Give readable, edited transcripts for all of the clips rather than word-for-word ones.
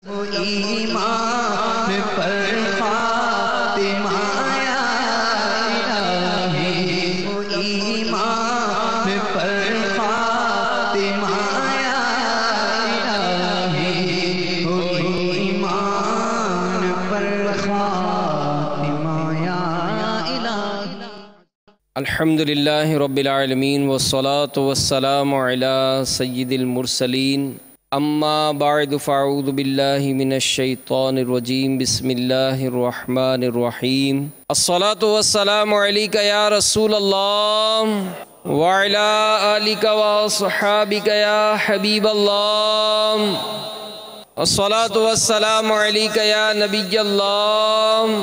ایمان پر فاطمہ یا الہی، ایمان پر فاطمہ یا الہی، ایمان پر فاطمہ یا الہی۔ الحمدللہ رب العالمین والصلاة والسلام علی سید المرسلین، اما بعد فاعوذ باللہ من الشیطان الرجیم، بسم اللہ الرحمن الرحیم۔ الصلاة والسلام علیک یا رسول اللہ وعلی آلک واصحابک یا حبیب اللہ، الصلاة والسلام علیک یا نبی اللہ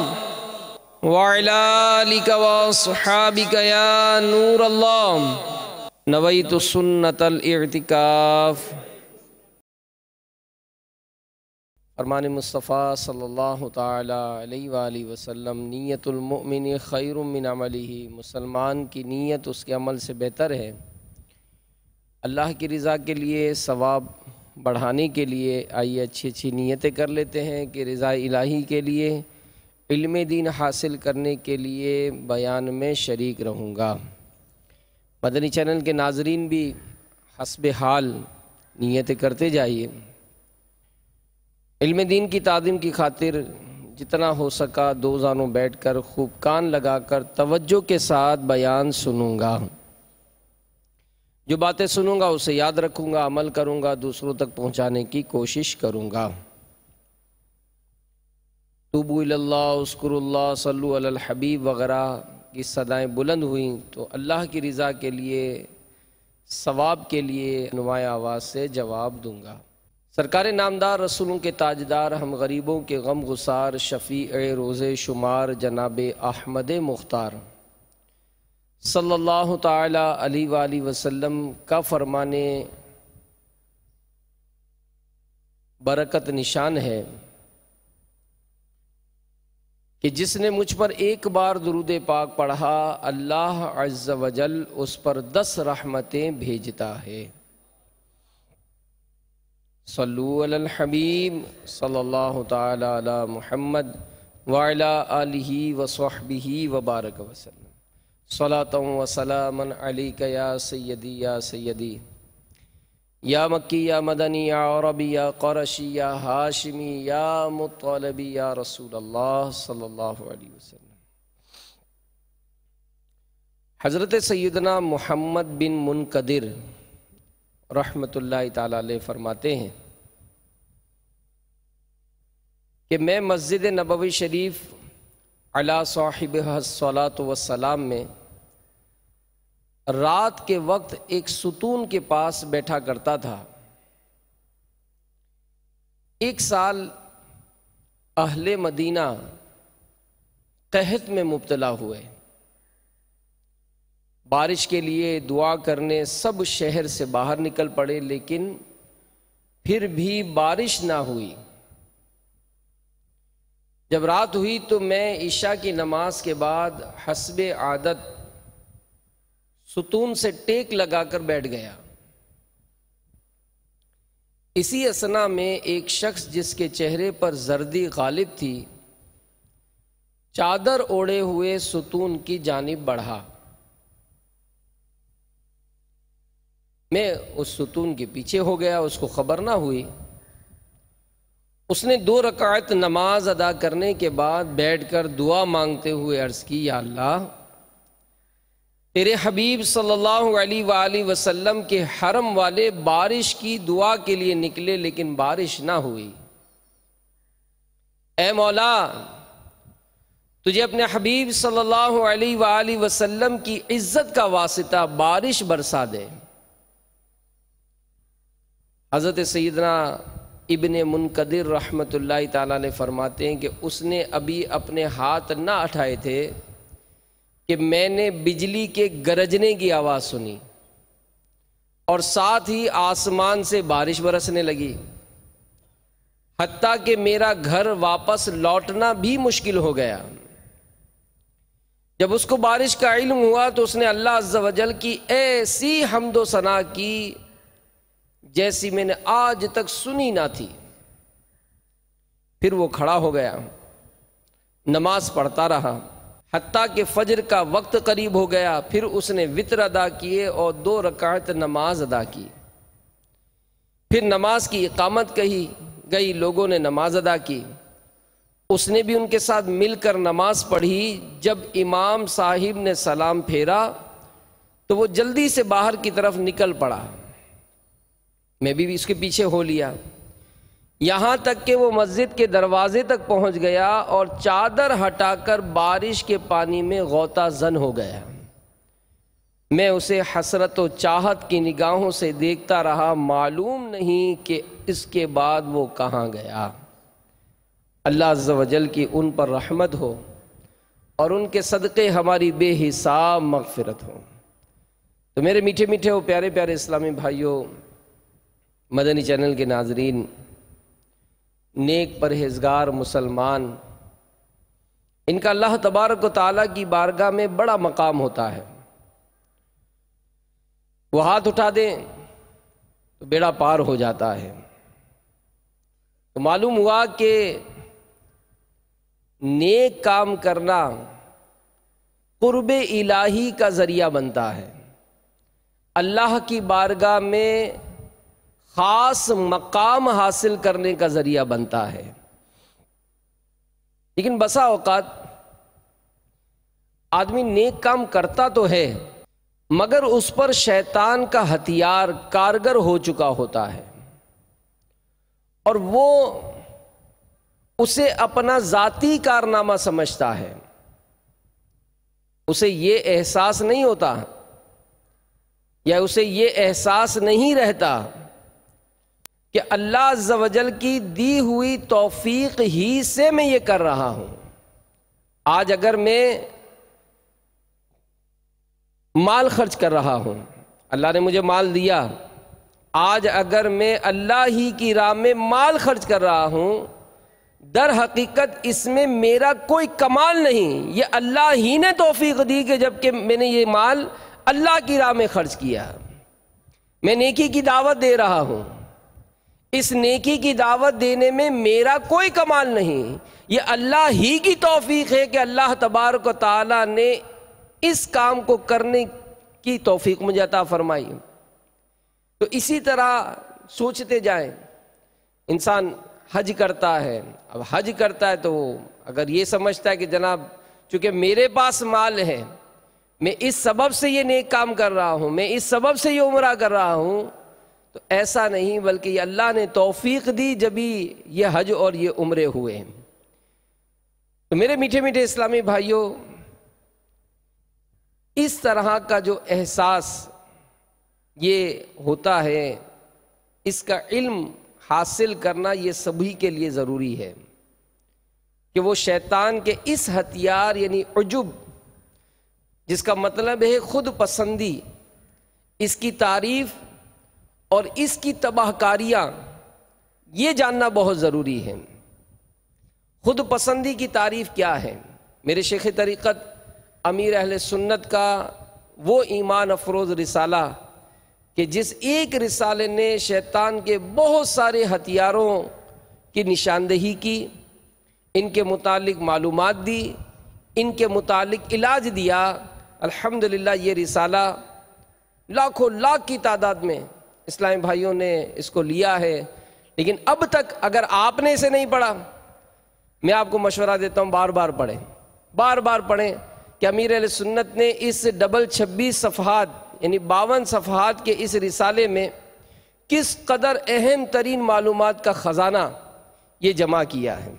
وعلی آلک واصحابک یا نور اللہ، نویت سنت الاعتکاف۔ فرمان مصطفیٰ صلی اللہ تعالی علیہ وآلہ وسلم، نیت المؤمن خیر من عملہ، مسلمان کی نیت اس کے عمل سے بہتر ہے۔ اللہ کی رضا کے لیے، ثواب بڑھانے کے لیے آئیے اچھی نیتیں کر لیتے ہیں کہ رضا الہی کے لیے، علم دین حاصل کرنے کے لیے بیان میں شریک رہوں گا۔ مدنی چینل کے ناظرین بھی حسب حال نیتیں کرتے جائیے۔ علم دین کی تعظیم کی خاطر جتنا ہو سکا دو زانوں بیٹھ کر خوب کان لگا کر توجہ کے ساتھ بیان سنوں گا۔ جو باتیں سنوں گا اسے یاد رکھوں گا، عمل کروں گا، دوسروں تک پہنچانے کی کوشش کروں گا۔ توبوا الی اللہ، اذکروا اللہ، صلوا علی الحبیب وغیرہ کی صدائیں بلند ہوئیں تو اللہ کی رضا کے لیے، ثواب کے لیے نمایاں آواز سے جواب دوں گا۔ سرکار نامدار، رسولوں کے تاجدار، ہم غریبوں کے غم گسار، شفیع روز شمار، جناب احمد مختار صلی اللہ تعالی علیہ وآلہ وسلم کا فرمان برکت نشان ہے کہ جس نے مجھ پر ایک بار درود پاک پڑھا، اللہ عز و جل اس پر 10 رحمتیں بھیجتا ہے۔ صلو علی الحبیب صلی اللہ تعالی علی محمد وعلی آلہ وصحبہ وبارک وسلم، صلاۃ و سلاما علیک یا سیدی یا سیدی، یا مکی یا مدنی یا عربی یا قرشی یا ہاشمی یا مطلبی یا رسول اللہ صلی اللہ علیہ وسلم۔ حضرت سیدنا محمد بن منقدر رحمۃ اللہ تعالی علیہ فرماتے ہیں کہ میں مسجد نبوی شریف علی صاحبہ الصلاۃ والسلام میں رات کے وقت ایک ستون کے پاس بیٹھا کرتا تھا۔ ایک سال اہل مدینہ قحط میں مبتلا ہوئے، بارش کے لیے دعا کرنے سب شہر سے باہر نکل پڑے، لیکن پھر بھی بارش نہ ہوئی۔ جب رات ہوئی تو میں عشاء کی نماز کے بعد حسب عادت ستون سے ٹیک لگا کر بیٹھ گیا۔ اسی اثنا میں ایک شخص جس کے چہرے پر زردی غالب تھی، چادر اوڑھے ہوئے ستون کی جانب بڑھا۔ میں اس ستون کے پیچھے ہو گیا، اس کو خبر نہ ہوئی۔ اس نے 2 رکعت نماز ادا کرنے کے بعد بیٹھ کر دعا مانگتے ہوئے عرض کی، یا اللہ، تیرے حبیب صلی اللہ علیہ وآلہ وسلم کے حرم والے بارش کی دعا کے لیے نکلے لیکن بارش نہ ہوئی۔ اے مولا، تجھے اپنے حبیب صلی اللہ علیہ وآلہ وسلم کی عزت کا واسطہ بارش برسا دے۔ حضرت سیدنا ابن منقدر رحمۃ اللہ تعالیٰ نے فرماتے ہیں کہ اس نے ابھی اپنے ہاتھ نہ اٹھائے تھے کہ میں نے بجلی کے گرجنے کی آواز سنی اور ساتھ ہی آسمان سے بارش برسنے لگی، حتیٰ کہ میرا گھر واپس لوٹنا بھی مشکل ہو گیا۔ جب اس کو بارش کا علم ہوا تو اس نے اللہ عز و جل کی ایسی حمد و ثنا کی جیسی میں نے آج تک سنی نہ تھی۔ پھر وہ کھڑا ہو گیا، نماز پڑھتا رہا حتیٰ کہ فجر کا وقت قریب ہو گیا۔ پھر اس نے وتر ادا کیے اور 2 رکعت نماز ادا کی۔ پھر نماز کی اقامت کہی گئی، لوگوں نے نماز ادا کی، اس نے بھی ان کے ساتھ مل کر نماز پڑھی۔ جب امام صاحب نے سلام پھیرا تو وہ جلدی سے باہر کی طرف نکل پڑا، میں بھی اس کے پیچھے ہو لیا، یہاں تک کہ وہ مسجد کے دروازے تک پہنچ گیا اور چادر ہٹا کر بارش کے پانی میں غوطہ زن ہو گیا۔ میں اسے حسرت و چاہت کی نگاہوں سے دیکھتا رہا، معلوم نہیں کہ اس کے بعد وہ کہاں گیا۔ اللہ عز و جل کی ان پر رحمت ہو اور ان کے صدقے ہماری بے حساب مغفرت ہو۔ تو میرے میٹھے میٹھے و پیارے پیارے اسلامی بھائیوں، مدنی چینل کے ناظرین، نیک پرہیزگار مسلمان، ان کا اللہ تبارک و تعالیٰ کی بارگاہ میں بڑا مقام ہوتا ہے۔ وہ ہاتھ اٹھا دیں تو بیڑا پار ہو جاتا ہے۔ تو معلوم ہوا کہ نیک کام کرنا قرب الہی کا ذریعہ بنتا ہے، اللہ کی بارگاہ میں خاص مقام حاصل کرنے کا ذریعہ بنتا ہے۔ لیکن بسا اوقات آدمی نیک کام کرتا تو ہے مگر اس پر شیطان کا ہتھیار کارگر ہو چکا ہوتا ہے، اور وہ اسے اپنا ذاتی کارنامہ سمجھتا ہے۔ اسے یہ احساس نہیں ہوتا یا اسے یہ احساس نہیں رہتا کہ اللہ عز و جل کی دی ہوئی توفیق ہی سے میں یہ کر رہا ہوں۔ آج اگر میں مال خرچ کر رہا ہوں، اللہ نے مجھے مال دیا، آج اگر میں اللہ ہی کی راہ میں مال خرچ کر رہا ہوں، در حقیقت اس میں میرا کوئی کمال نہیں، یہ اللہ ہی نے توفیق دی کہ جبکہ میں نے یہ مال اللہ کی راہ میں خرچ کیا۔ میں نیکی کی دعوت دے رہا ہوں، اس نیکی کی دعوت دینے میں میرا کوئی کمال نہیں، یہ اللہ ہی کی توفیق ہے کہ اللہ تبارک و تعالی نے اس کام کو کرنے کی توفیق مجھے عطا فرمائی۔ تو اسی طرح سوچتے جائیں، انسان حج کرتا ہے، اب حج کرتا ہے تو اگر یہ سمجھتا ہے کہ جناب چونکہ میرے پاس مال ہے، میں اس سبب سے یہ نیک کام کر رہا ہوں، میں اس سبب سے یہ عمرہ کر رہا ہوں، تو ایسا نہیں، بلکہ یہ اللہ نے توفیق دی جبھی یہ حج اور یہ عمرے ہوئے۔ تو میرے میٹھے میٹھے اسلامی بھائیوں، اس طرح کا جو احساس یہ ہوتا ہے، اس کا علم حاصل کرنا یہ سبھی کے لیے ضروری ہے کہ وہ شیطان کے اس ہتھیار یعنی عجب، جس کا مطلب ہے خود پسندی، اس کی تعریف اور اس کی تباہ کاریاں، یہ جاننا بہت ضروری ہے۔ خود پسندی کی تعریف کیا ہے؟ میرے شیخ طریقت امیر اہل سنت کا وہ ایمان افروز رسالہ کہ جس ایک رسالے نے شیطان کے بہت سارے ہتھیاروں کی نشاندہی کی، ان کے متعلق معلومات دی، ان کے متعلق علاج دیا۔ الحمدللہ یہ رسالہ لاکھوں لاکھ کی تعداد میں اسلامی بھائیوں نے اس کو لیا ہے، لیکن اب تک اگر آپ نے اسے نہیں پڑھا، میں آپ کو مشورہ دیتا ہوں بار بار پڑھیں، بار بار پڑھیں کہ امیر اہل سنت نے اس 26 صفحات یعنی 52 صفحات کے اس رسالے میں کس قدر اہم ترین معلومات کا خزانہ یہ جمع کیا ہے۔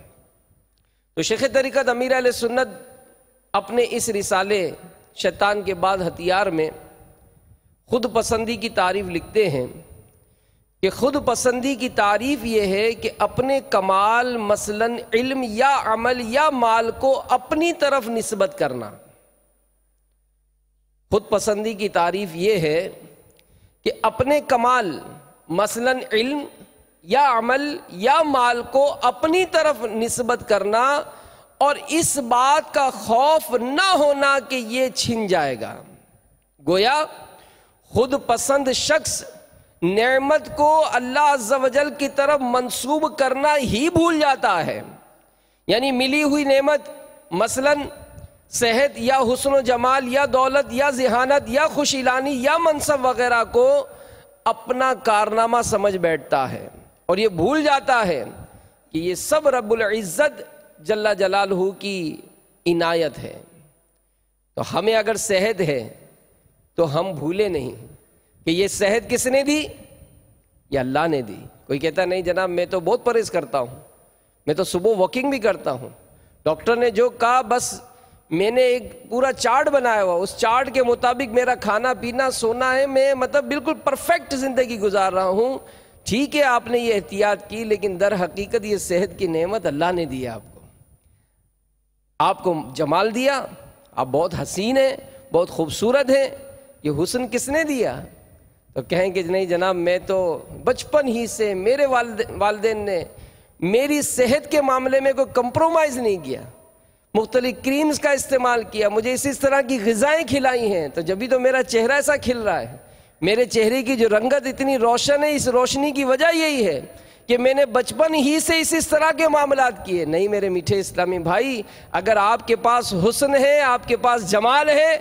تو شیخ طریقت امیر اہل سنت اپنے اس رسالے شیطان کے بعد ہتھیار میں خود پسندی کی تعریف لکھتے ہیں کہ خود پسندی کی تعریف یہ ہے کہ اپنے کمال مثلاً علم یا عمل یا مال کو اپنی طرف نسبت کرنا۔ خود پسندی کی تعریف یہ ہے کہ اپنے کمال مثلاً علم یا عمل یا مال کو اپنی طرف نسبت کرنا اور اس بات کا خوف نہ ہونا کہ یہ چھن جائے گا۔ گویا خود پسند شخص نعمت کو اللہ عز و جل کی طرف منسوب کرنا ہی بھول جاتا ہے. یعنی ملی ہوئی نعمت مثلا صحت یا حسن و جمال یا دولت یا ذہانت یا خوشیلانی یا منصب وغیرہ کو اپنا کارنامہ سمجھ بیٹھتا ہے اور یہ بھول جاتا ہے کہ یہ سب رب العزت جل جلالہ کی عنایت ہے. تو ہمیں اگر صحت ہے تو ہم بھولے نہیں کہ یہ صحت کس نے دی؟ یہ اللہ نے دی. کوئی کہتا نہیں جناب میں تو بہت پرہیز کرتا ہوں، میں تو صبح واکنگ بھی کرتا ہوں، ڈاکٹر نے جو کہا بس میں نے ایک پورا چارٹ بنایا ہوا، اس چارٹ کے مطابق میرا کھانا پینا سونا ہے، میں مطلب بالکل پرفیکٹ زندگی گزار رہا ہوں. ٹھیک ہے آپ نے یہ احتیاط کی، لیکن در حقیقت یہ صحت کی نعمت اللہ نے دی. آپ کو جمال دیا، آپ بہت حسین ہیں، بہت خوبصورت ہیں. یہ حسن کس نے دیا؟ تو کہیں کہ نہیں جناب میں تو بچپن ہی سے میرے والدین نے میری صحت کے معاملے میں کوئی کمپرومائز نہیں کیا، مختلف کریمز کا استعمال کیا، مجھے اس طرح کی غذائیں کھلائی ہیں، تو جبھی تو میرا چہرہ ایسا کھل رہا ہے. میرے چہرے کی جو رنگت اتنی روشن ہے، اس روشنی کی وجہ یہی ہے کہ میں نے بچپن ہی سے اس طرح کے معاملات کیے. نہیں میرے میٹھے اسلامی بھائی، اگر آپ کے پاس حسن ہے، آپ کے پاس جمال ہے،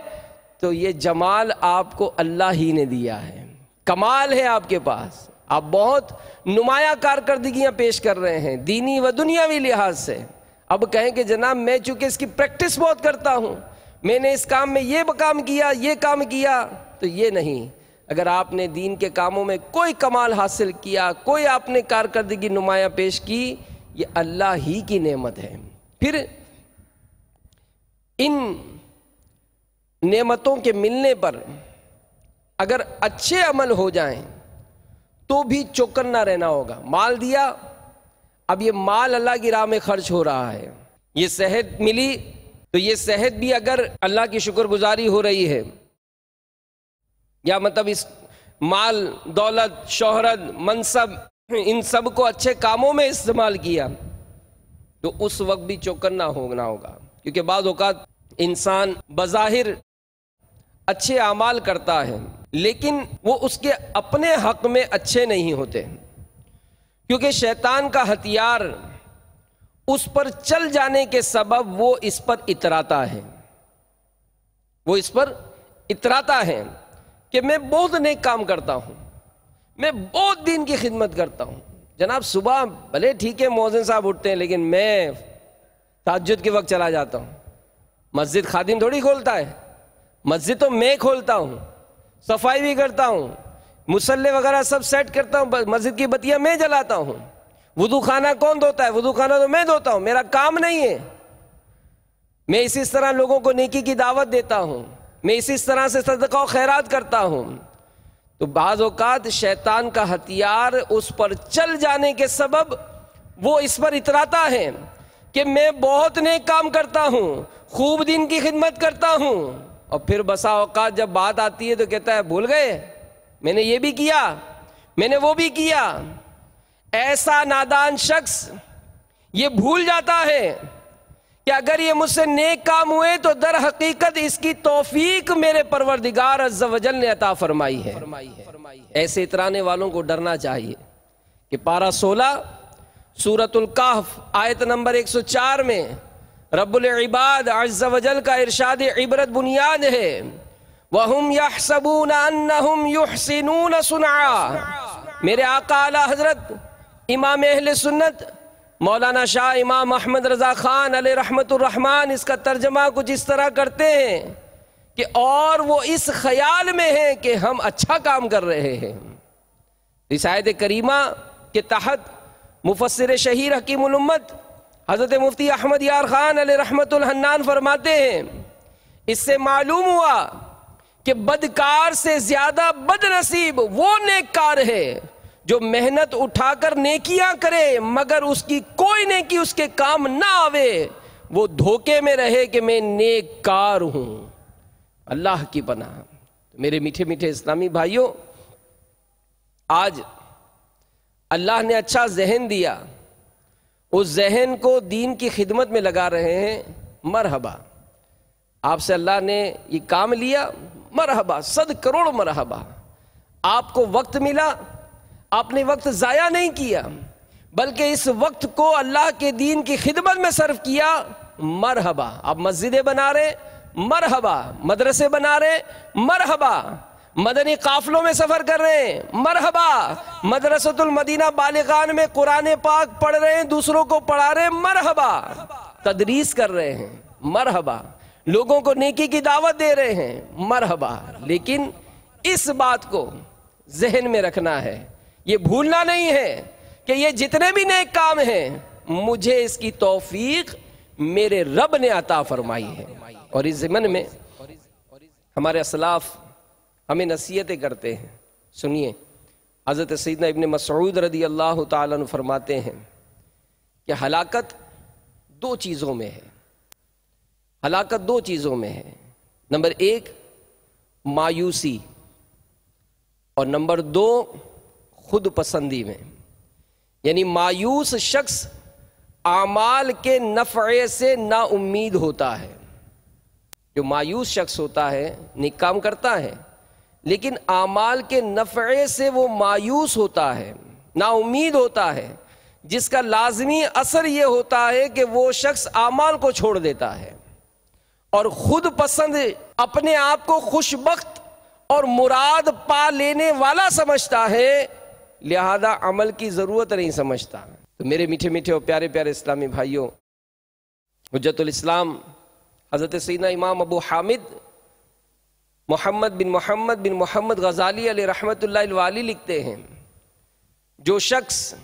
تو یہ جمال آپ کو اللہ ہی نے دیا ہے. کمال ہے آپ کے پاس، آپ بہت نمایاں کارکردگیاں پیش کر رہے ہیں دینی و دنیاوی لحاظ سے. اب کہیں کہ جناب میں چونکہ اس کی پریکٹس بہت کرتا ہوں، میں نے اس کام میں یہ کام کیا، یہ کام کیا، تو یہ نہیں. اگر آپ نے دین کے کاموں میں کوئی کمال حاصل کیا، کوئی آپ نے کارکردگی نمایاں پیش کی، یہ اللہ ہی کی نعمت ہے. پھر ان نعمتوں کے ملنے پر اگر اچھے عمل ہو جائیں تو بھی چوکن نہ رہنا ہوگا. مال دیا، اب یہ مال اللہ کی راہ میں خرچ ہو رہا ہے. یہ صحت ملی تو یہ صحت بھی اگر اللہ کی شکر گزاری ہو رہی ہے، یا مطلب اس مال دولت شہرت منصب ان سب کو اچھے کاموں میں استعمال کیا، تو اس وقت بھی چوکن نہ ہوگا. کیونکہ بعض اوقات انسان بظاہر اچھے اعمال کرتا ہے لیکن وہ اس کے اپنے حق میں اچھے نہیں ہوتے، کیونکہ شیطان کا ہتھیار اس پر چل جانے کے سبب وہ اس پر اتراتا ہے کہ میں بہت نیک کام کرتا ہوں، میں بہت دین کی خدمت کرتا ہوں. جناب صبح بھلے ٹھیک ہے مؤذن صاحب اٹھتے ہیں، لیکن میں تہجد کے وقت چلا جاتا ہوں. مسجد خادم تھوڑی کھولتا ہے، مسجد تو میں کھولتا ہوں، صفائی بھی کرتا ہوں، مصلی وغیرہ سب سیٹ کرتا ہوں، مسجد کی بتیاں میں جلاتا ہوں. وضو خانہ کون دھوتا ہے؟ وضو خانہ تو میں دھوتا ہوں، میرا کام نہیں ہے. میں اسی طرح لوگوں کو نیکی کی دعوت دیتا ہوں، میں اسی طرح سے صدقہ و خیرات کرتا ہوں. تو بعض اوقات شیطان کا ہتھیار اس پر چل جانے کے سبب وہ اس پر اتراتا ہے کہ میں بہت نیک کام کرتا ہوں، خوب دین کی خدمت کرتا ہوں، اور پھر بسا اوقات جب بات آتی ہے تو کہتا ہے بھول گئے میں نے یہ بھی کیا، میں نے وہ بھی کیا. ایسا نادان شخص یہ بھول جاتا ہے کہ اگر یہ مجھ سے نیک کام ہوئے تو در حقیقت اس کی توفیق میرے پروردگار عز و جل نے عطا فرمائی ہے. ایسے اترانے والوں کو ڈرنا چاہیے کہ پارہ 16 سورۃ الکہف آیت نمبر 104 میں رب العباد عز و جل کا ارشاد عبرت بنیاد ہے، وَهُمْ يَحْسَبُونَ أَنَّهُمْ يُحْسِنُونَ صُنْعًا. میرے آقا اعلیٰ حضرت امام اہل سنت مولانا شاہ امام احمد رضا خان علیہ رحمت الرحمن اس کا ترجمہ کچھ اس طرح کرتے ہیں کہ اور وہ اس خیال میں ہیں کہ ہم اچھا کام کر رہے ہیں. اس آیت کریمہ کے تحت مفسر شہیر حکیم الامت حضرت مفتی احمد یار خان علیہ رحمت الحنان فرماتے ہیں اس سے معلوم ہوا کہ بدکار سے زیادہ بد نصیب وہ نیک کار ہے جو محنت اٹھا کر نیکیاں کرے مگر اس کی کوئی نیکی اس کے کام نہ آوے، وہ دھوکے میں رہے کہ میں نیک کار ہوں. اللہ کی پناہ. میرے میٹھے میٹھے اسلامی بھائیوں، آج اللہ نے اچھا ذہن دیا، اس ذہن کو دین کی خدمت میں لگا رہے ہیں، مرحبا. آپ سے اللہ نے یہ کام لیا، مرحبا، 100 کروڑ مرحبا. آپ کو وقت ملا، آپ نے وقت ضائع نہیں کیا بلکہ اس وقت کو اللہ کے دین کی خدمت میں صرف کیا، مرحبا۔ آپ مسجدیں بنا رہے، مرحبا، مدرسے بنا رہے، مرحبا، مدنی قافلوں میں سفر کر رہے ہیں، مرحبا، مدرسۃ المدینہ بالغان میں قرآن پاک پڑھ رہے ہیں، دوسروں کو پڑھا رہے ہیں، مرحبا، تدریس کر رہے ہیں، مرحبا، لوگوں کو نیکی کی دعوت دے رہے ہیں، مرحبا۔ لیکن اس بات کو ذہن میں رکھنا ہے، یہ بھولنا نہیں ہے کہ یہ جتنے بھی نیک کام ہیں مجھے اس کی توفیق میرے رب نے عطا فرمائی ہے۔ اور اس ضمن میں ہمارے اسلاف ہمیں نصیحتیں کرتے ہیں، سنیے، حضرت سیدنا ابن مسعود رضی اللہ تعالیٰ عنہ فرماتے ہیں کہ ہلاکت دو چیزوں میں ہے، ہلاکت دو چیزوں میں ہے۔ نمبر ایک مایوسی، اور نمبر دو خود پسندی میں۔ یعنی مایوس شخص اعمال کے نفع سے نا امید ہوتا ہے۔ جو مایوس شخص ہوتا ہے نیک کام کرتا ہے لیکن اعمال کے نفع سے وہ مایوس ہوتا ہے، نا امید ہوتا ہے، جس کا لازمی اثر یہ ہوتا ہے کہ وہ شخص اعمال کو چھوڑ دیتا ہے، اور خود پسند اپنے آپ کو خوش بخت اور مراد پا لینے والا سمجھتا ہے، لہذا عمل کی ضرورت نہیں سمجھتا۔ تو میرے میٹھے میٹھے اور پیارے پیارے اسلامی بھائیوں، حجت الاسلام حضرت سیدنا امام ابو حامد محمد بن محمد غزالی علیہ رحمۃ اللہ الوالی لکھتے ہیں، جو شخص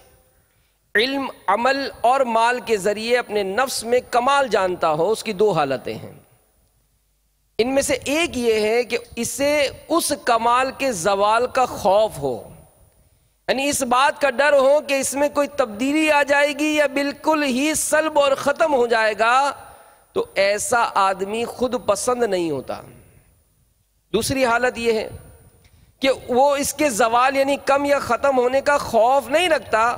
علم، عمل اور مال کے ذریعے اپنے نفس میں کمال جانتا ہو، اس کی دو حالتیں ہیں۔ ان میں سے ایک یہ ہے کہ اسے اس کمال کے زوال کا خوف ہو، یعنی اس بات کا ڈر ہو کہ اس میں کوئی تبدیلی آ جائے گی یا بالکل ہی سلب اور ختم ہو جائے گا، تو ایسا آدمی خود پسند نہیں ہوتا۔ دوسری حالت یہ ہے کہ وہ اس کے زوال یعنی کم یا ختم ہونے کا خوف نہیں رکھتا،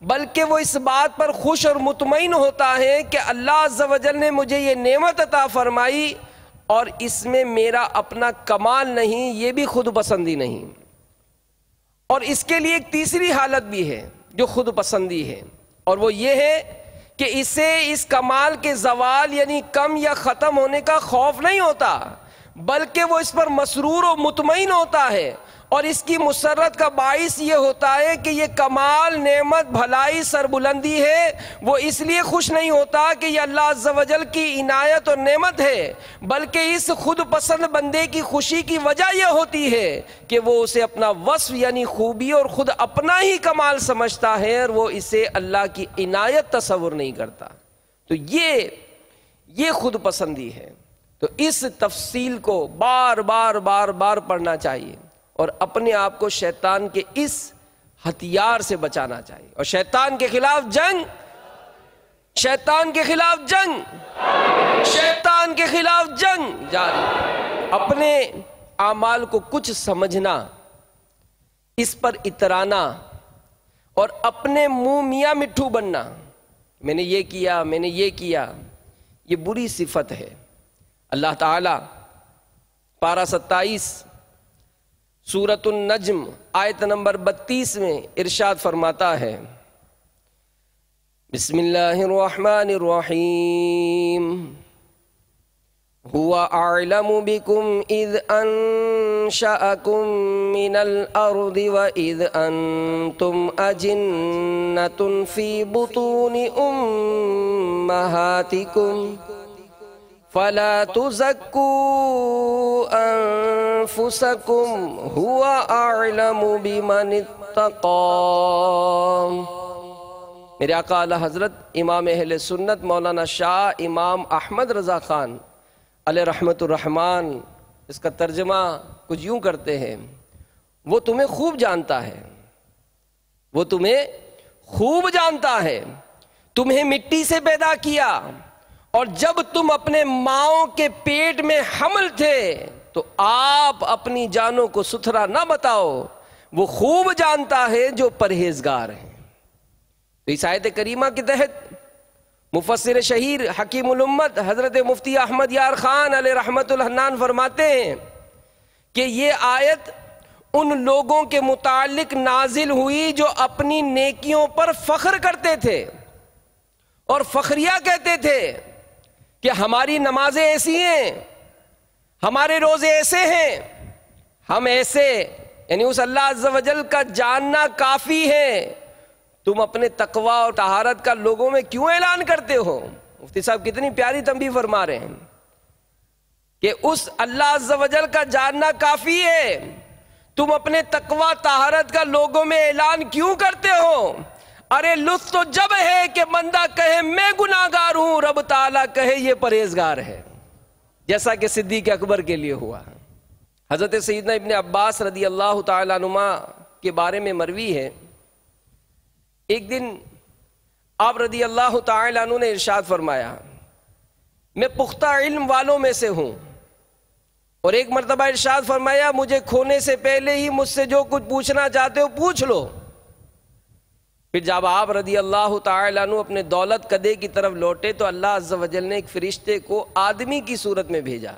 بلکہ وہ اس بات پر خوش اور مطمئن ہوتا ہے کہ اللہ عز و جل نے مجھے یہ نعمت عطا فرمائی اور اس میں میرا اپنا کمال نہیں، یہ بھی خود پسندی نہیں۔ اور اس کے لیے ایک تیسری حالت بھی ہے جو خود پسندی ہے، اور وہ یہ ہے کہ اسے اس کمال کے زوال یعنی کم یا ختم ہونے کا خوف نہیں ہوتا، بلکہ وہ اس پر مسرور و مطمئن ہوتا ہے، اور اس کی مسرت کا باعث یہ ہوتا ہے کہ یہ کمال، نعمت، بھلائی، سربلندی ہے، وہ اس لیے خوش نہیں ہوتا کہ یہ اللہ عز و جل کی عنایت اور نعمت ہے، بلکہ اس خود پسند بندے کی خوشی کی وجہ یہ ہوتی ہے کہ وہ اسے اپنا وصف یعنی خوبی اور خود اپنا ہی کمال سمجھتا ہے، اور وہ اسے اللہ کی عنایت تصور نہیں کرتا۔ تو یہ خود پسندی ہے۔ تو اس تفصیل کو بار بار پڑھنا چاہیے اور اپنے آپ کو شیطان کے اس ہتھیار سے بچانا چاہیے، اور شیطان کے خلاف جنگ، شیطان کے خلاف جنگ، شیطان کے خلاف جنگ جاری۔ اپنے اعمال کو کچھ سمجھنا، اس پر اترانا اور اپنے منہ میاں مٹھو بننا، میں نے یہ کیا، میں نے یہ کیا، یہ بری صفت ہے۔ اللہ تعالیٰ پارہ 27 سورۃ النجم آیت نمبر 32 میں ارشاد فرماتا ہے، بسم اللہ الرحمن الرحیم، هو اعلم بكم اذ انشأكم من الارض واذ انتم اجنة في بطون امهاتكم فلا تزكوا انفسكم هو اعلم بمن اتقى۔ میرے آقا اعلی حضرت امام اہل سنت مولانا شاہ امام احمد رضا خان علیہ رحمت الرحمن اس کا ترجمہ کچھ یوں کرتے ہیں، وہ تمہیں خوب جانتا ہے، وہ تمہیں خوب جانتا ہے، تمہیں مٹی سے پیدا کیا، اور جب تم اپنے ماؤں کے پیٹ میں حمل تھے تو آپ اپنی جانوں کو ستھرا نہ بتاؤ، وہ خوب جانتا ہے جو پرہیزگار ہیں۔ تو اس آیت کریمہ کے تحت مفسر شہیر حکیم الامت حضرت مفتی احمد یار خان علیہ رحمت الحنان فرماتے ہیں کہ یہ آیت ان لوگوں کے متعلق نازل ہوئی جو اپنی نیکیوں پر فخر کرتے تھے اور فخریہ کہتے تھے کہ ہماری نمازیں ایسی ہیں، ہمارے روزے ایسے ہیں، ہم ایسے، یعنی اس اللہ عز و جل کا جاننا کافی ہے، تم اپنے تقوی اور طہارت کا لوگوں میں کیوں اعلان کرتے ہو؟ مفتی صاحب کتنی پیاری تنبیہ فرما رہے ہیں کہ اس اللہ عز و جل کا جاننا کافی ہے، تم اپنے تقوی طہارت کا لوگوں میں اعلان کیوں کرتے ہو؟ ارے لطف تو جب ہے کہ بندہ کہے میں گناہگار ہوں، رب تعالیٰ کہے یہ پرہیزگار ہے، جیسا کہ صدیق اکبر کے لیے ہوا۔ حضرت سیدنا ابن عباس رضی اللہ تعالیٰ عنہما کے بارے میں مروی ہے، ایک دن آپ رضی اللہ تعالیٰ عنہ نے ارشاد فرمایا میں پختہ علم والوں میں سے ہوں، اور ایک مرتبہ ارشاد فرمایا مجھے کھونے سے پہلے ہی مجھ سے جو کچھ پوچھنا چاہتے ہو پوچھ لو۔ پھر جب آپ رضی اللہ تعالیٰ عنہ اپنے دولت کدے کی طرف لوٹے تو اللہ عز و جل نے ایک فرشتے کو آدمی کی صورت میں بھیجا،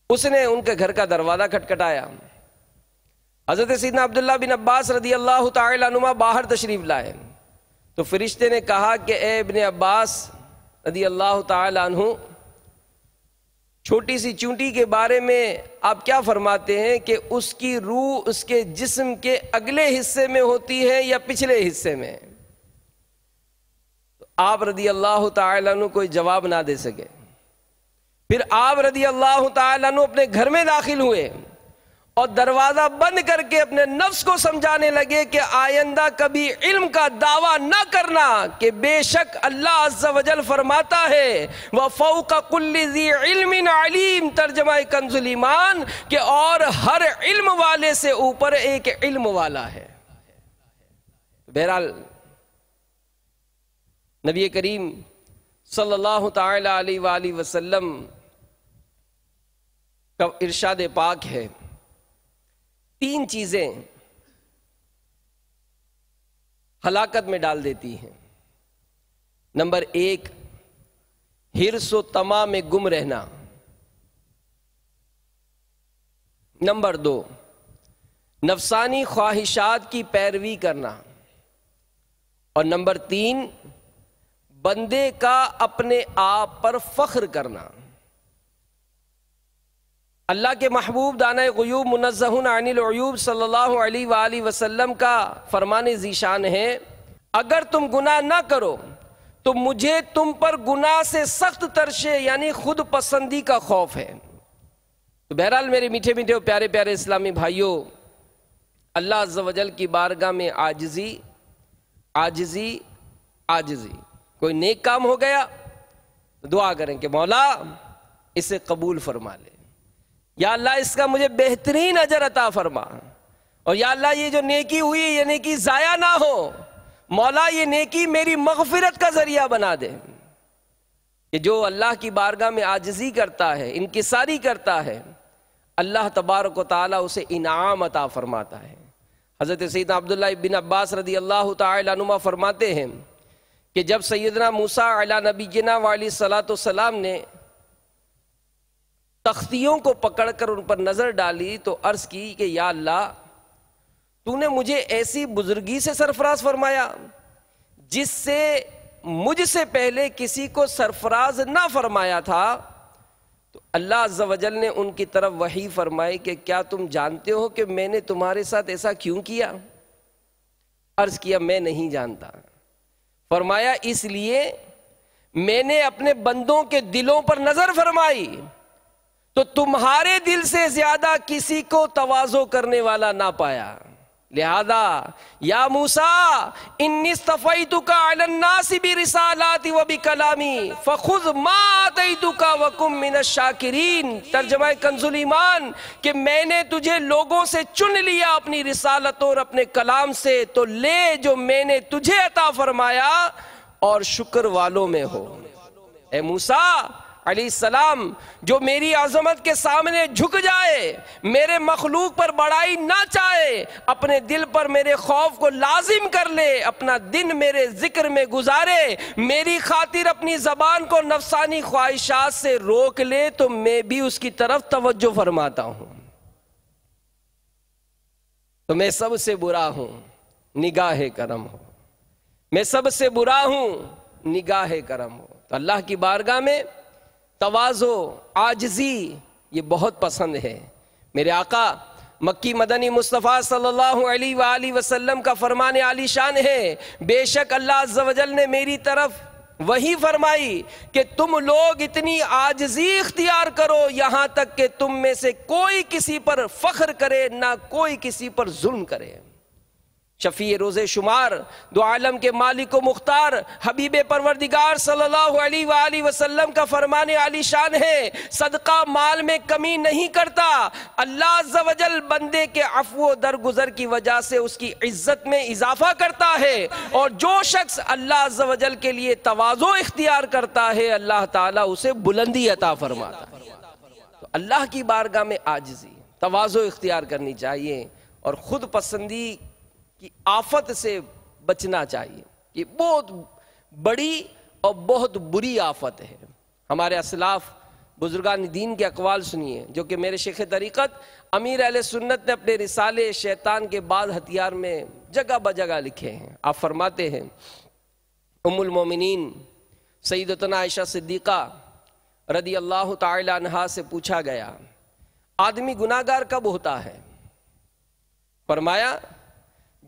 اس نے ان کے گھر کا دروازہ کھٹکھٹایا۔ حضرت سیدنا عبداللہ بن عباس رضی اللہ تعالیٰ عنہما باہر تشریف لائے تو فرشتے نے کہا کہ اے ابن عباس رضی اللہ تعالیٰ عنہ، چھوٹی سی چونٹی کے بارے میں آپ کیا فرماتے ہیں کہ اس کی روح اس کے جسم کے اگلے حصے میں ہوتی ہے یا پچھلے حصے میں؟ تو آپ رضی اللہ تعالیٰ عنہ کوئی جواب نہ دے سکے۔ پھر آپ رضی اللہ تعالیٰ عنہ اپنے گھر میں داخل ہوئے اور دروازہ بند کر کے اپنے نفس کو سمجھانے لگے کہ آئندہ کبھی علم کا دعویٰ نہ کرنا کہ بے شک اللہ عز و جل فرماتا ہے وَفَوْقَ كُلِّ ذِي عِلْمٍ عَلِيمٍ، ترجمہ کنز الایمان، کہ اور ہر علم والے سے اوپر ایک علم والا ہے۔ بہرحال نبی کریم صلی اللہ تعالی علیہ وآلہ وسلم کا ارشاد پاک ہے، تین چیزیں ہلاکت میں ڈال دیتی ہیں۔ نمبر ایک، حرص و طمع میں گم رہنا۔ نمبر دو، نفسانی خواہشات کی پیروی کرنا۔ اور نمبر تین، بندے کا اپنے آپ پر فخر کرنا۔ اللہ کے محبوب دانہ غیوب منزہ عن العیوب صلی اللہ علیہ وآلہ وسلم کا فرمان ذیشان ہے اگر تم گناہ نہ کرو تو مجھے تم پر گناہ سے سخت ترشے یعنی خود پسندی کا خوف ہے۔ تو بہرحال میرے میٹھے میٹھے اور پیارے پیارے اسلامی بھائیوں، اللہ عز و جل کی بارگاہ میں عاجزی عاجزی عاجزی، کوئی نیک کام ہو گیا تو دعا کریں کہ مولا اسے قبول فرما لے، یا اللہ اس کا مجھے بہترین اجر عطا فرما، اور یا اللہ یہ جو نیکی ہوئی یہ نیکی ضائع نہ ہو، مولا یہ نیکی میری مغفرت کا ذریعہ بنا دے۔ کہ جو اللہ کی بارگاہ میں عاجزی کرتا ہے، انکساری کرتا ہے، اللہ تبارک و تعالیٰ اسے انعام عطا فرماتا ہے۔ حضرت سیدنا عبداللہ بن عباس رضی اللہ تعالی عنہما فرماتے ہیں کہ جب سیدنا موسیٰ علیہ نبینا علیہ الصلوۃ والسلام نے تختیوں کو پکڑ کر ان پر نظر ڈالی تو عرض کی کہ یا اللہ تو نے مجھے ایسی بزرگی سے سرفراز فرمایا جس سے مجھ سے پہلے کسی کو سرفراز نہ فرمایا تھا۔ تو اللہ عز و جل نے ان کی طرف وحی فرمائی کہ کیا تم جانتے ہو کہ میں نے تمہارے ساتھ ایسا کیوں کیا؟ عرض کیا میں نہیں جانتا۔ فرمایا اس لیے میں نے اپنے بندوں کے دلوں پر نظر فرمائی تو تمہارے دل سے زیادہ کسی کو تواضع کرنے والا نہ پایا، لہذا یا موسیٰ انی اصطفیتک علی الناس برسالاتی و بکلامی فخذ ما آتیتک وکن من الشاکرین۔ ترجمہ کنز الایمان کہ میں نے تجھے لوگوں سے چن لیا اپنی رسالت اور اپنے کلام سے، تو لے جو میں نے تجھے عطا فرمایا اور شکر والوں میں ہو۔ اے موسیٰ علیہ السلام جو میری عظمت کے سامنے جھک جائے، میرے مخلوق پر بڑائی نہ چاہے، اپنے دل پر میرے خوف کو لازم کر لے، اپنا دن میرے ذکر میں گزارے، میری خاطر اپنی زبان کو نفسانی خواہشات سے روک لے، تو میں بھی اس کی طرف توجہ فرماتا ہوں۔ تو میں سب سے برا ہوں نگاہ کرم ہو، میں سب سے برا ہوں نگاہ کرم ہو۔ تو اللہ کی بارگاہ میں تواضع، عاجزی یہ بہت پسند ہے۔ میرے آقا مکی مدنی مصطفیٰ صلی اللہ علیہ وآلہ وسلم کا فرمان عالی شان ہے، بے شک اللہ عز و جل نے میری طرف وہی فرمائی کہ تم لوگ اتنی عاجزی اختیار کرو یہاں تک کہ تم میں سے کوئی کسی پر فخر کرے نہ کوئی کسی پر ظلم کرے۔ شفیع روز شمار، دو عالم کے مالک و مختار، حبیب پروردگار صلی اللہ علیہ وآلہ وسلم کا فرمان عالی شان ہے، صدقہ مال میں کمی نہیں کرتا، اللہ عز و جل بندے کے عفو و درگزر کی وجہ سے اس کی عزت میں اضافہ کرتا ہے، اور جو شخص اللہ عز و جل کے لیے تواضع اختیار کرتا ہے اللہ تعالیٰ اسے بلندی عطا فرماتا ہے۔ تو اللہ کی بارگاہ میں عاجزی، تواضع اختیار کرنی چاہیے، اور خود پسندی کی آفت سے بچنا چاہیے۔ یہ بہت بڑی اور بہت بری آفت ہے۔ ہمارے اسلاف بزرگان دین کے اقوال سنیے جو کہ میرے شیخ طریقت امیر اہل سنت نے اپنے رسالے شیطان کے بعد ہتھیار میں جگہ بجگہ لکھے ہیں۔ آپ فرماتے ہیں، ام المومنین سیدتنا عائشہ صدیقہ رضی اللہ تعالی عنہا سے پوچھا گیا، آدمی گناہگار کب ہوتا ہے؟ فرمایا،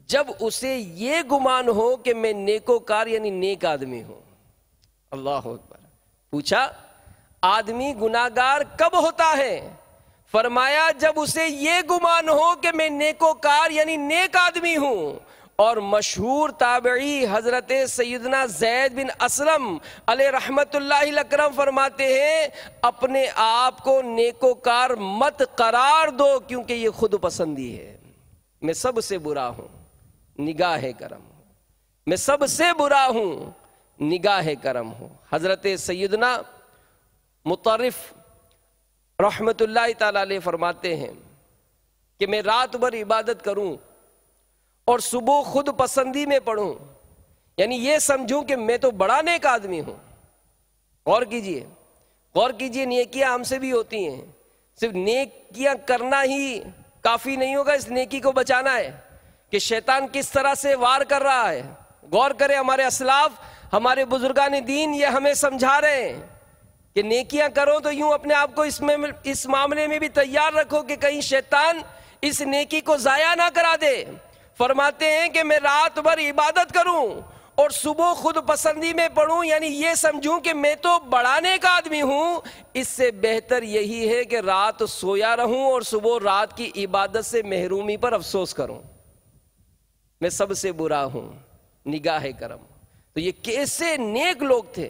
جب اسے یہ گمان ہو کہ میں نیکوکار یعنی نیک آدمی ہوں۔ اللہ اکبر۔ پوچھا آدمی گناہگار کب ہوتا ہے؟ فرمایا جب اسے یہ گمان ہو کہ میں نیکوکار یعنی نیک آدمی ہوں۔ اور مشہور تابعی حضرت سیدنا زید بن اسلم علیہ رحمت اللہ الاکرم فرماتے ہیں، اپنے آپ کو نیکوکار مت قرار دو کیونکہ یہ خود پسندی ہے۔ میں سب سے برا ہوں نگاہ کرم ہو، میں سب سے برا ہوں نگاہ کرم ہو۔ حضرت سیدنا مطرف رحمت اللہ تعالی علیہ فرماتے ہیں کہ میں رات بھر عبادت کروں اور صبح خود پسندی میں پڑھوں، یعنی یہ سمجھوں کہ میں تو بڑا نیک آدمی ہوں۔ غور کیجئے نیکیاں ہم سے بھی ہوتی ہیں، صرف نیکیاں کرنا ہی کافی نہیں ہوگا، اس نیکی کو بچانا ہے کہ شیطان کس طرح سے وار کر رہا ہے۔ غور کریں، ہمارے اسلاف، ہمارے بزرگان دین یہ ہمیں سمجھا رہے ہیں کہ نیکیاں کرو تو یوں اپنے آپ کو اس معاملے میں بھی تیار رکھو کہ کہیں شیطان اس نیکی کو ضائع نہ کرا دے۔ فرماتے ہیں کہ میں رات بھر عبادت کروں اور صبح خود پسندی میں پڑھوں، یعنی یہ سمجھوں کہ میں تو بڑا نیک آدمی ہوں، اس سے بہتر یہی ہے کہ رات سویا رہوں اور صبح رات کی عبادت سے محرومی پر افسوس کروں۔ میں سب سے برا ہوں نگاہ کرم۔ تو یہ کیسے نیک لوگ تھے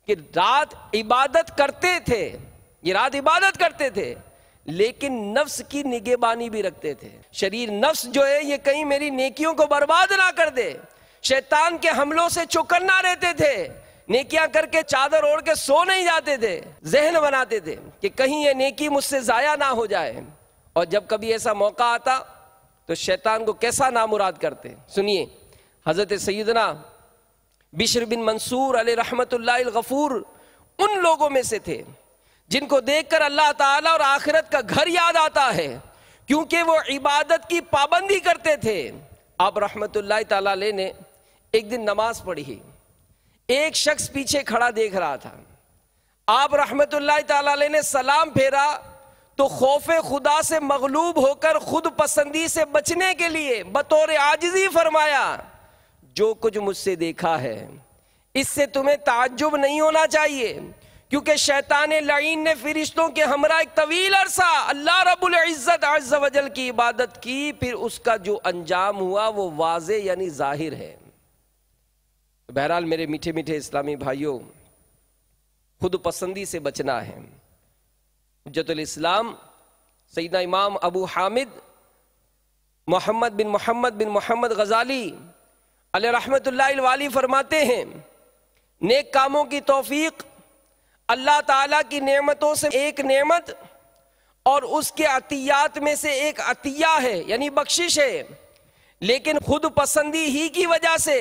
کہ رات عبادت کرتے تھے، یہ رات عبادت کرتے تھے لیکن نفس کی نگہبانی بھی رکھتے تھے۔ شریر نفس جو ہے یہ کہیں میری نیکیوں کو برباد نہ کر دے، شیطان کے حملوں سے چوکنا رہتے تھے، نیکیاں کر کے چادر اوڑھ کے سو نہیں جاتے تھے، ذہن بناتے تھے کہ کہیں یہ نیکی مجھ سے ضائع نہ ہو جائے۔ اور جب کبھی ایسا موقع آتا تو شیطان کو کیسا نامراد کرتے۔ سنیے، حضرت سیدنا بشر بن منصور علیہ رحمت اللہ الغفور ان لوگوں میں سے تھے جن کو دیکھ کر اللہ تعالیٰ اور آخرت کا گھر یاد آتا ہے، کیونکہ وہ عبادت کی پابندی کرتے تھے۔ آپ رحمت اللہ تعالیٰ علیہ نے ایک دن نماز پڑھی، ایک شخص پیچھے کھڑا دیکھ رہا تھا۔ آپ رحمت اللہ تعالیٰ علیہ نے سلام پھیرا تو خوف خدا سے مغلوب ہو کر خود پسندی سے بچنے کے لیے بطور عاجزی فرمایا، جو کچھ مجھ سے دیکھا ہے اس سے تمہیں تعجب نہیں ہونا چاہیے، کیونکہ شیطان لعین نے فرشتوں کے ہمراہ ایک طویل عرصہ اللہ رب العزت عز و جل کی عبادت کی، پھر اس کا جو انجام ہوا وہ واضح یعنی ظاہر ہے۔ بہرحال میرے میٹھے میٹھے اسلامی بھائیوں، خود پسندی سے بچنا ہے۔ حجت الاسلام سیدنا امام ابو حامد محمد بن محمد غزالی علیہ رحمت اللہ الوالی فرماتے ہیں، نیک کاموں کی توفیق اللہ تعالیٰ کی نعمتوں سے ایک نعمت اور اس کے عطیات میں سے ایک عطیہ ہے یعنی بخشش ہے، لیکن خود پسندی ہی کی وجہ سے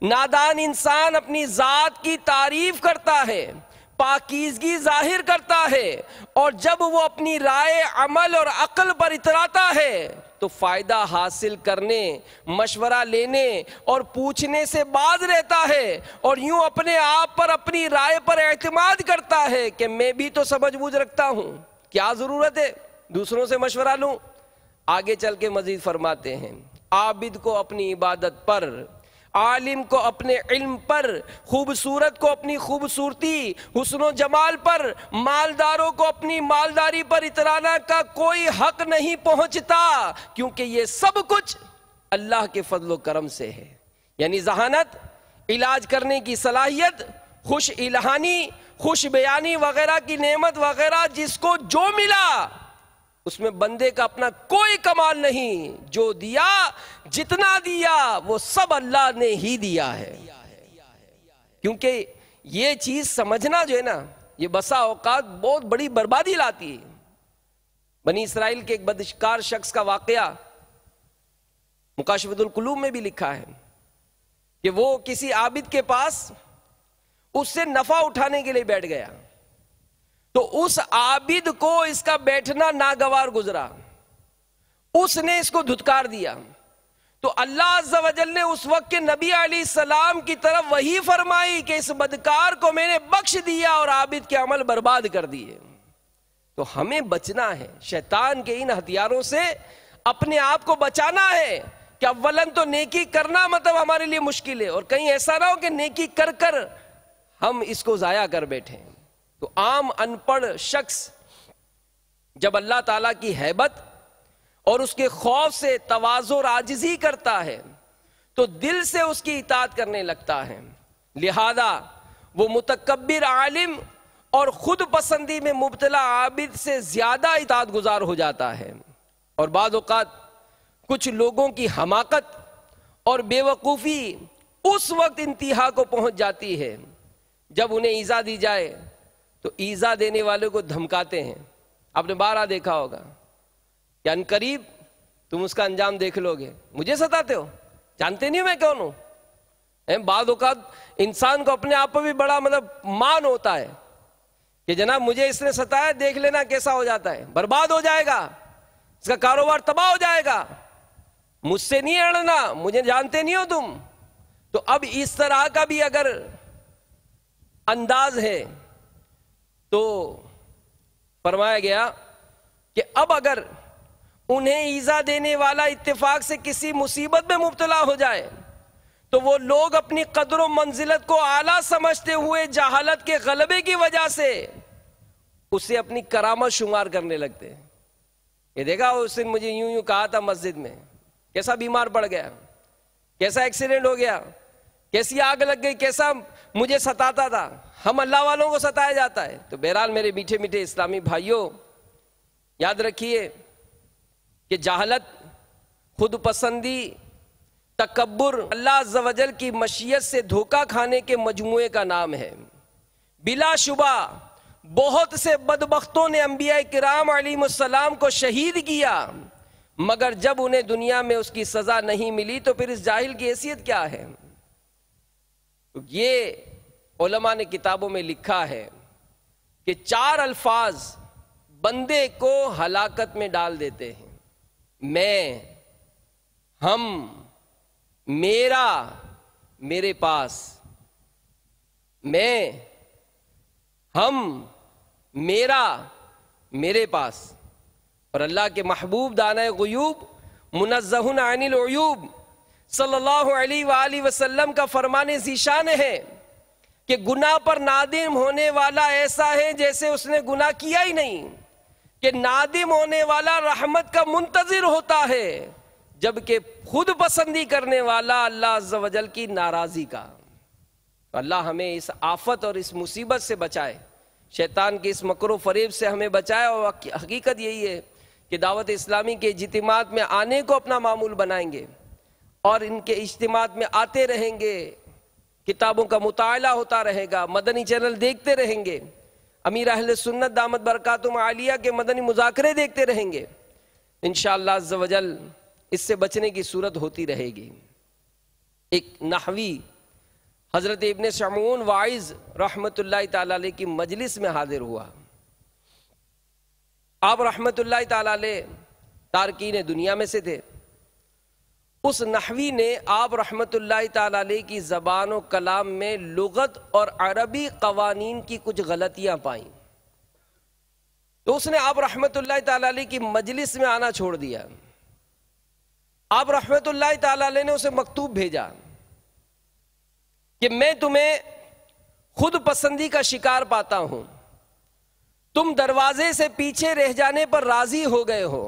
نادان انسان اپنی ذات کی تعریف کرتا ہے، پاکیزگی ظاہر کرتا ہے، اور جب وہ اپنی رائے، عمل اور عقل پر اتراتا ہے تو فائدہ حاصل کرنے، مشورہ لینے اور پوچھنے سے باز رہتا ہے، اور یوں اپنے آپ پر، اپنی رائے پر اعتماد کرتا ہے کہ میں بھی تو سمجھ بوجھ رکھتا ہوں، کیا ضرورت ہے دوسروں سے مشورہ لوں۔ آگے چل کے مزید فرماتے ہیں، عابد کو اپنی عبادت پر، عالم کو اپنے علم پر، خوبصورت کو اپنی خوبصورتی، حسن و جمال پر، مالداروں کو اپنی مالداری پر اترانا کا کوئی حق نہیں پہنچتا، کیونکہ یہ سب کچھ اللہ کے فضل و کرم سے ہے۔ یعنی ذہانت، علاج کرنے کی صلاحیت، خوش الہانی، خوش بیانی وغیرہ کی نعمت وغیرہ جس کو جو ملا اس میں بندے کا اپنا کوئی کمال نہیں، جو دیا، جتنا دیا وہ سب اللہ نے ہی دیا ہے۔ کیونکہ یہ چیز سمجھنا جو ہے نا، یہ بسا اوقات بہت بڑی بربادی لاتی ہے۔ بنی اسرائیل کے ایک بدکار شخص کا واقعہ مکاشفۃ القلوب میں بھی لکھا ہے کہ وہ کسی عابد کے پاس اس سے نفع اٹھانے کے لیے بیٹھ گیا، تو اس عابد کو اس کا بیٹھنا ناگوار گزرا، اس نے اس کو دھتکار دیا، تو اللہ عز و جل نے اس وقت کے نبی علیہ السلام کی طرف وحی فرمائی کہ اس بدکار کو میں نے بخش دیا اور عابد کے عمل برباد کر دیے۔ تو ہمیں بچنا ہے شیطان کے ان ہتھیاروں سے، اپنے آپ کو بچانا ہے کہ اولاً تو نیکی کرنا مطلب ہمارے لیے مشکل ہے، اور کہیں ایسا نہ ہو کہ نیکی کر کر ہم اس کو ضائع کر بیٹھیں۔ تو عام ان پڑھ شخص جب اللہ تعالیٰ کی ہیبت اور اس کے خوف سے تواضع اور عاجزی کرتا ہے تو دل سے اس کی اطاعت کرنے لگتا ہے، لہذا وہ متکبر عالم اور خود پسندی میں مبتلا عابد سے زیادہ اطاعت گزار ہو جاتا ہے۔ اور بعض اوقات کچھ لوگوں کی حماقت اور بے وقوفی اس وقت انتہا کو پہنچ جاتی ہے جب انہیں ایذا دی جائے تو ایذا دینے والے کو دھمکاتے ہیں۔ آپ نے بارہا دیکھا ہوگا کہ ان قریب تم اس کا انجام دیکھ لو گے، مجھے ستاتے ہو، جانتے نہیں ہو میں کون ہوں۔ بعض اوقات انسان کو اپنے آپ پر بھی بڑا مان ہوتا ہے کہ جناب مجھے اس نے ستایا، دیکھ لینا کیسا ہو جاتا ہے، برباد ہو جائے گا، اس کا کاروبار تباہ ہو جائے گا، مجھ سے نہیں اڑنا، مجھے جانتے نہیں ہو تم۔ تو اب اس طرح کا بھی اگر انداز ہے تو فرمایا گیا کہ اب اگر انہیں ایذا دینے والا اتفاق سے کسی مصیبت میں مبتلا ہو جائے تو وہ لوگ اپنی قدر و منزلت کو اعلیٰ سمجھتے ہوئے جہالت کے غلبے کی وجہ سے اسے اپنی کرامت شمار کرنے لگتے ہیں۔ یہ دیکھا اس دن مجھے یوں کہا تھا مسجد میں، کیسا بیمار پڑ گیا، کیسا ایکسیڈنٹ ہو گیا، کیسی آگ لگ گئی، کیسا مجھے ستاتا تھا۔ ہم اللہ والوں کو ستایا جاتا ہے۔ تو بہرحال میرے میٹھے میٹھے اسلامی بھائیوں، یاد رکھیے کہ جہالت، خود پسندی، تکبر اللہ عز و جل کی مشیت سے دھوکہ کھانے کے مجموعے کا نام ہے۔ بلا شبہ بہت سے بدبختوں نے انبیاء کرام علیہ السلام کو شہید کیا، مگر جب انہیں دنیا میں اس کی سزا نہیں ملی تو پھر اس جاہل کی حیثیت کیا ہے؟ یہ علماء نے کتابوں میں لکھا ہے کہ 4 الفاظ بندے کو ہلاکت میں ڈال دیتے ہیں: میں، ہم، میرا، میرے پاس۔ میں، ہم، میرا، میرے پاس۔ اور اللہ کے محبوب دانۂ غیوب منزہ عن العیوب صلی اللہ علیہ وآلہ وسلم کا فرمان ذیشان ہے کہ گناہ پر نادم ہونے والا ایسا ہے جیسے اس نے گناہ کیا ہی نہیں، کہ نادم ہونے والا رحمت کا منتظر ہوتا ہے، جبکہ خود پسندی کرنے والا اللہ عز و جل کی ناراضی کا۔ تو اللہ ہمیں اس آفت اور اس مصیبت سے بچائے، شیطان کے اس مکر و فریب سے ہمیں بچائے۔ اور حقیقت یہی ہے کہ دعوت اسلامی کے اجتماعات میں آنے کو اپنا معمول بنائیں گے اور ان کے اجتماعات میں آتے رہیں گے، کتابوں کا مطالعہ ہوتا رہے گا، مدنی چینل دیکھتے رہیں گے، امیر اہل سنت دامت برکاتہم عالیہ کے مدنی مذاکرے دیکھتے رہیں گے، انشاءاللہ عز و جل اس سے بچنے کی صورت ہوتی رہے گی۔ ایک نحوی حضرت ابن شمعون واعظ رحمت اللہ تعالی علیہ کی مجلس میں حاضر ہوا. آپ رحمت اللہ تعالی علیہ تارکین دنیا میں سے تھے. اس نحوی نے آپ رحمت اللہ تعالی علیہ کی زبان و کلام میں لغت اور عربی قوانین کی کچھ غلطیاں پائیں، تو اس نے آپ رحمت اللہ تعالی علیہ کی مجلس میں آنا چھوڑ دیا. آپ رحمت اللہ تعالی علیہ نے اسے مکتوب بھیجا کہ میں تمہیں خود پسندی کا شکار پاتا ہوں، تم دروازے سے پیچھے رہ جانے پر راضی ہو گئے ہو.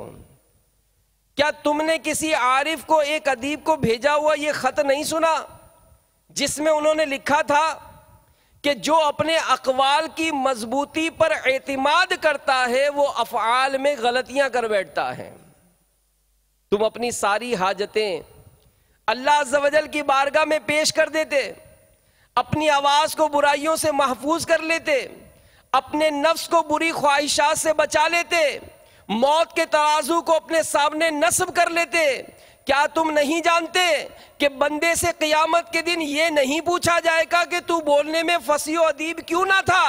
کیا تم نے کسی عارف کو، ایک ادیب کو بھیجا ہوا یہ خط نہیں سنا جس میں انہوں نے لکھا تھا کہ جو اپنے اقوال کی مضبوطی پر اعتماد کرتا ہے وہ افعال میں غلطیاں کر بیٹھتا ہے. تم اپنی ساری حاجتیں اللہ عز و جل کی بارگاہ میں پیش کر دیتے، اپنی آواز کو برائیوں سے محفوظ کر لیتے، اپنے نفس کو بری خواہشات سے بچا لیتے، موت کے ترازو کو اپنے سامنے نصب کر لیتے. کیا تم نہیں جانتے کہ بندے سے قیامت کے دن یہ نہیں پوچھا جائے گا کہ تو بولنے میں فصیح و ادیب کیوں نہ تھا،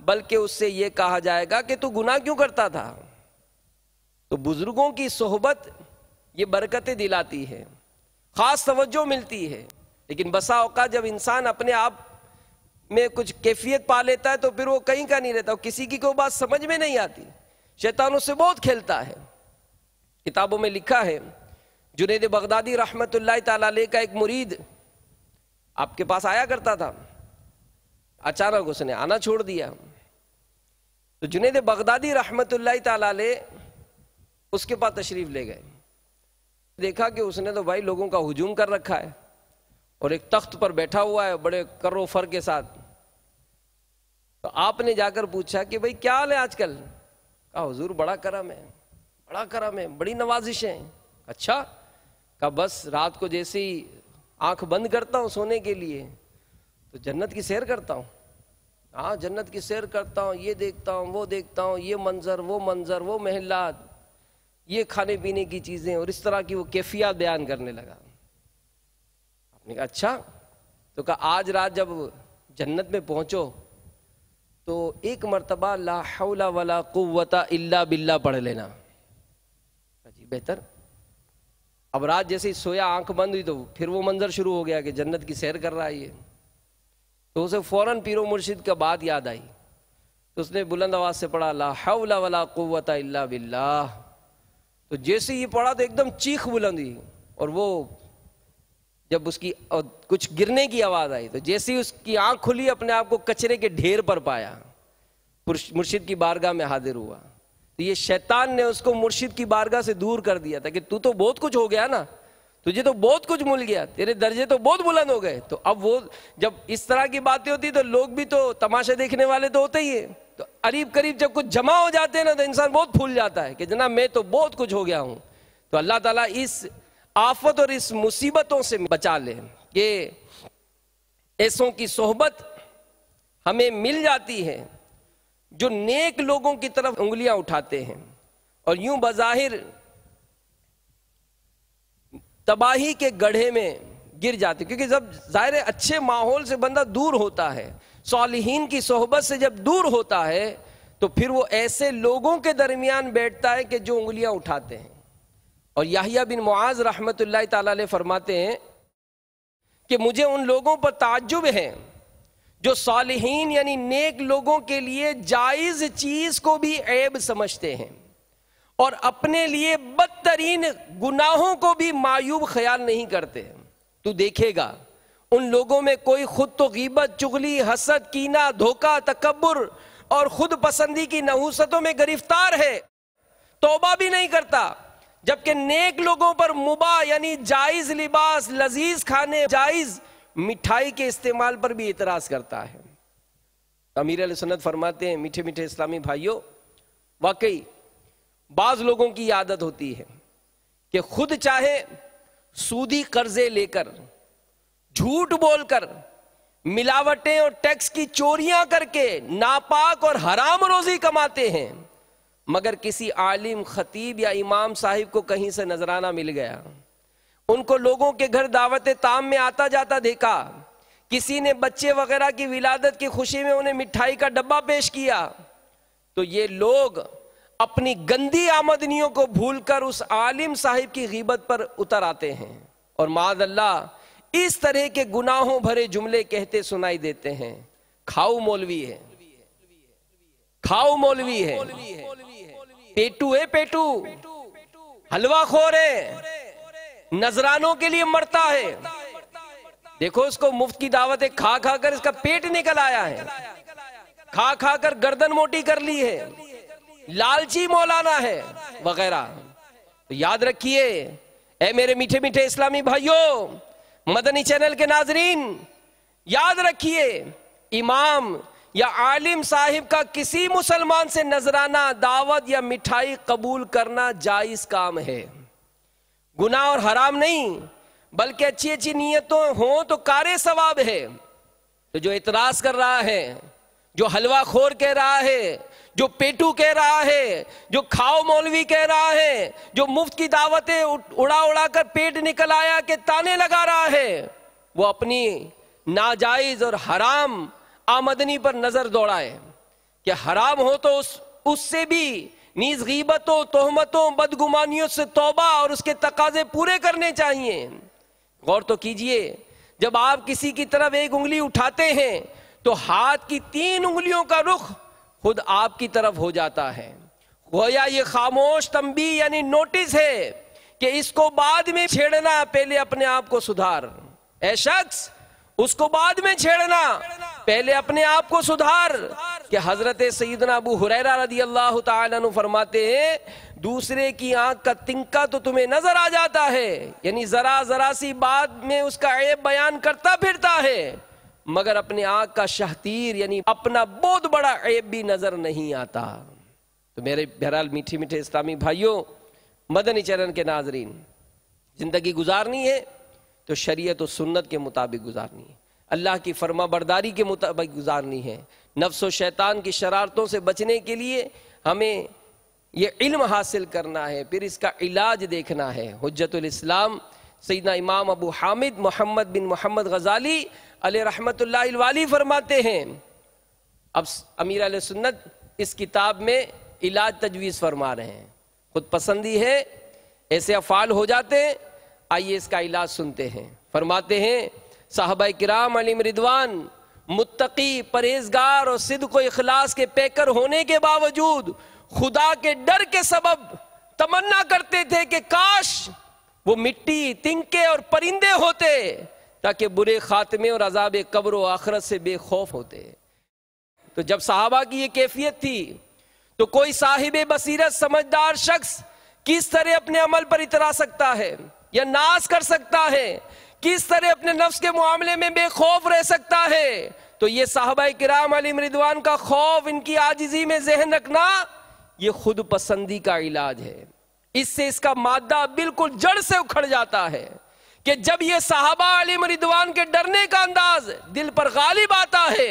بلکہ اس سے یہ کہا جائے گا کہ تو گناہ کیوں کرتا تھا. تو بزرگوں کی صحبت یہ برکتیں دلاتی ہے، خاص توجہ ملتی ہے. لیکن بسا اوقات جب انسان اپنے آپ میں کچھ کیفیت پا لیتا ہے تو پھر وہ کہیں کا نہیں رہتا، کسی کی کوئی بات سمجھ میں نہیں آتی، شیطان اس سے بہت کھیلتا ہے. کتابوں میں لکھا ہے جنید بغدادی رحمت اللہ تعالی علیہ کا ایک مرید آپ کے پاس آیا کرتا تھا، اچانک اس نے آنا چھوڑ دیا. تو جنید بغدادی رحمت اللہ تعالی علیہ اس کے پاس تشریف لے گئے. دیکھا کہ اس نے تو بھائی لوگوں کا ہجوم کر رکھا ہے اور ایک تخت پر بیٹھا ہوا ہے بڑے کر و فر کے ساتھ. تو آپ نے جا کر پوچھا کہ بھائی کیا حال ہے آج کل؟ کہا حضور بڑا کرم ہے، بڑا کرم ہے، بڑی نوازشیں. اچھا؟ کہا بس رات کو جیسے ہی آنکھ بند کرتا ہوں سونے کے لیے تو جنت کی سیر کرتا ہوں. ہاں جنت کی سیر کرتا ہوں، یہ دیکھتا ہوں، وہ دیکھتا ہوں، یہ منظر، وہ محلات، یہ کھانے پینے کی چیزیں، اور اس طرح کی وہ کیفیات بیان کرنے لگا. آپ نے کہا اچھا؟ تو کہا آج رات جب جنت میں پہنچو تو ایک مرتبہ لا حول ولا قوت الا باللہ پڑھ لینا. جی بہتر. اب رات جیسے ہی سویا آنکھ بند ہوئی تو پھر وہ منظر شروع ہو گیا کہ جنت کی سیر کر رہا ہے یہ. تو اسے فوراً پیر و مرشد کا بات یاد آئی تو اس نے بلند آواز سے پڑھا لا حول ولا قوت الا باللہ. تو جیسے یہ پڑھا تو ایک دم چیخ بلند ہوئی، اور وہ جب اس کی کچھ گرنے کی آواز آئی تو جیسے ہی اس کی آنکھ کھلی اپنے آپ کو کچرے کے ڈھیر پر پایا، مرشد کی بارگاہ میں حاضر ہوا. تو یہ شیطان نے اس کو مرشد کی بارگاہ سے دور کر دیا تھا کہ تو بہت کچھ ہو گیا نا، تجھے تو بہت کچھ مل گیا، تیرے درجے تو بہت بلند ہو گئے. تو اب وہ جب اس طرح کی باتیں ہوتی تو لوگ بھی تو تماشا دیکھنے والے تو ہوتے ہی ہیں. تو قریب جب کچھ جمع ہو جاتے ہیں نا تو انسان بہت پھول جاتا ہے کہ جناب میں تو بہت کچھ ہو گیا ہوں. تو اللہ تعالیٰ اس آفت اور اس مصیبتوں سے بچا لے کہ ایسوں کی صحبت ہمیں مل جاتی ہے جو نیک لوگوں کی طرف انگلیاں اٹھاتے ہیں اور یوں بظاہر تباہی کے گڑھے میں گر جاتے. کیونکہ جب ظاہر اچھے ماحول سے بندہ دور ہوتا ہے، صالحین کی صحبت سے جب دور ہوتا ہے تو پھر وہ ایسے لوگوں کے درمیان بیٹھتا ہے کہ جو انگلیاں اٹھاتے ہیں. اور یحییٰ بن معاذ رحمت اللہ تعالی علیہ فرماتے ہیں کہ مجھے ان لوگوں پر تعجب ہے جو صالحین یعنی نیک لوگوں کے لیے جائز چیز کو بھی عیب سمجھتے ہیں اور اپنے لیے بدترین گناہوں کو بھی معیوب خیال نہیں کرتے. تو دیکھے گا ان لوگوں میں کوئی خود تو غیبت، چغلی، حسد، کینہ، دھوکہ، تکبر اور خود پسندی کی نحوستوں میں گرفتار ہے، توبہ بھی نہیں کرتا، جبکہ نیک لوگوں پر مباح یعنی جائز لباس، لذیذ کھانے، جائز مٹھائی کے استعمال پر بھی اعتراض کرتا ہے. امیر علیہ سنت فرماتے ہیں میٹھے میٹھے اسلامی بھائیوں، واقعی بعض لوگوں کی عادت ہوتی ہے کہ خود چاہے سودی قرضے لے کر، جھوٹ بول کر، ملاوٹیں اور ٹیکس کی چوریاں کر کے ناپاک اور حرام روزی کماتے ہیں، مگر کسی عالم، خطیب یا امام صاحب کو کہیں سے نذرانہ مل گیا، ان کو لوگوں کے گھر دعوت تام میں آتا جاتا دیکھا، کسی نے بچے وغیرہ کی ولادت کی خوشی میں انہیں مٹھائی کا ڈبہ پیش کیا، تو یہ لوگ اپنی گندی آمدنیوں کو بھول کر اس عالم صاحب کی غیبت پر اتر آتے ہیں اور معاذ اللہ اس طرح کے گناہوں بھرے جملے کہتے سنائی دیتے ہیں، کھاؤ مولوی ہے، کھاؤ مولوی ہے، پیٹو ہے، پیٹو حلوہ خور ہے، نذرانوں کے لیے مرتا ہے، دیکھو اس کو مفت کی دعوتیں کھا کھا کر اس کا پیٹ نکل آیا ہے، کھا کھا کر گردن موٹی کر لی ہے، لالچی مولانا ہے وغیرہ۔ تو یاد رکھیے اے میرے میٹھے میٹھے اسلامی بھائیوں، مدنی چینل کے ناظرین، یاد رکھیے امام یا عالم صاحب کا کسی مسلمان سے نذرانہ، دعوت یا مٹھائی قبول کرنا جائز کام ہے، گناہ اور حرام نہیں، بلکہ اچھی اچھی نیتوں ہوں تو کار ثواب ہے۔ تو جو اعتراض کر رہا ہے، جو حلوہ خور کہہ رہا ہے، جو پیٹو کہہ رہا ہے، جو کھاؤ مولوی کہہ رہا ہے، جو مفت کی دعوتیں اڑا اڑا کر پیٹ نکل آیا کہ تانے لگا رہا ہے، وہ اپنی ناجائز اور حرام آمدنی پر نظر دوڑائے کہ حرام ہو تو اس سے بھی نیز غیبتوں، تہمتوں، بدگمانیوں سے توبہ اور اس کے تقاضے پورے کرنے چاہیے۔ غور تو کیجئے، جب آپ کسی کی طرف ایک انگلی اٹھاتے ہیں تو ہاتھ کی 3 انگلیوں کا رخ خود آپ کی طرف ہو جاتا ہے، گویا یہ خاموش تنبیہ یعنی نوٹس ہے کہ اس کو بعد میں چھیڑنا، پہلے اپنے آپ کو سدھار۔ اے شخص، اس کو بعد میں چھیڑنا، پہلے اپنے آپ کو سدھار۔ کہ حضرت سیدنا ابو ہریرہ رضی اللہ تعالیٰ عنہ فرماتے ہیں، دوسرے کی آنکھ کا تنکا تو تمہیں نظر آ جاتا ہے، یعنی ذرا سی بات میں اس کا عیب بیان کرتا پھرتا ہے، مگر اپنے آنکھ کا شہتیر یعنی اپنا بہت بڑا عیب بھی نظر نہیں آتا۔ تو میرے بہرحال میٹھے میٹھے اسلامی بھائیوں، مدنی چینل کے ناظرین، زندگی گزارنی ہے تو شریعت و سنت کے مطابق گزارنی ہے، اللہ کی فرما برداری کے مطابق گزارنی ہے۔ نفس و شیطان کی شرارتوں سے بچنے کے لیے ہمیں یہ علم حاصل کرنا ہے، پھر اس کا علاج دیکھنا ہے۔ حجت الاسلام سیدنا امام ابو حامد محمد بن محمد غزالی علیہ رحمت اللہ الوالی فرماتے ہیں، اب امیر علیہ سنت اس کتاب میں علاج تجویز فرما رہے ہیں۔ خود پسندی ہے، ایسے افعال ہو جاتے ہیں، آئیے اس کا علاج سنتے ہیں۔ فرماتے ہیں صحابہ کرام علیہم رضوان متقی، پرہیزگار اور صدق و اخلاص کے پیکر ہونے کے باوجود خدا کے ڈر کے سبب تمنا کرتے تھے کہ کاش وہ مٹی، تنکے اور پرندے ہوتے تاکہ برے خاتمے اور عذاب قبر و آخرت سے بے خوف ہوتے۔ تو جب صحابہ کی یہ کیفیت تھی تو کوئی صاحب بصیرت سمجھدار شخص کس طرح اپنے عمل پر اترا سکتا ہے یا ناز کر سکتا ہے، کس طرح اپنے نفس کے معاملے میں بے خوف رہ سکتا ہے؟ تو یہ صحابہ کرام علیہم رضوان کا خوف، ان کی عاجزی میں ذہن رکھنا، یہ خود پسندی کا علاج ہے۔ اس سے اس کا مادہ بالکل جڑ سے اکھڑ جاتا ہے کہ جب یہ صحابہ علیہم رضوان کے ڈرنے کا انداز دل پر غالب آتا ہے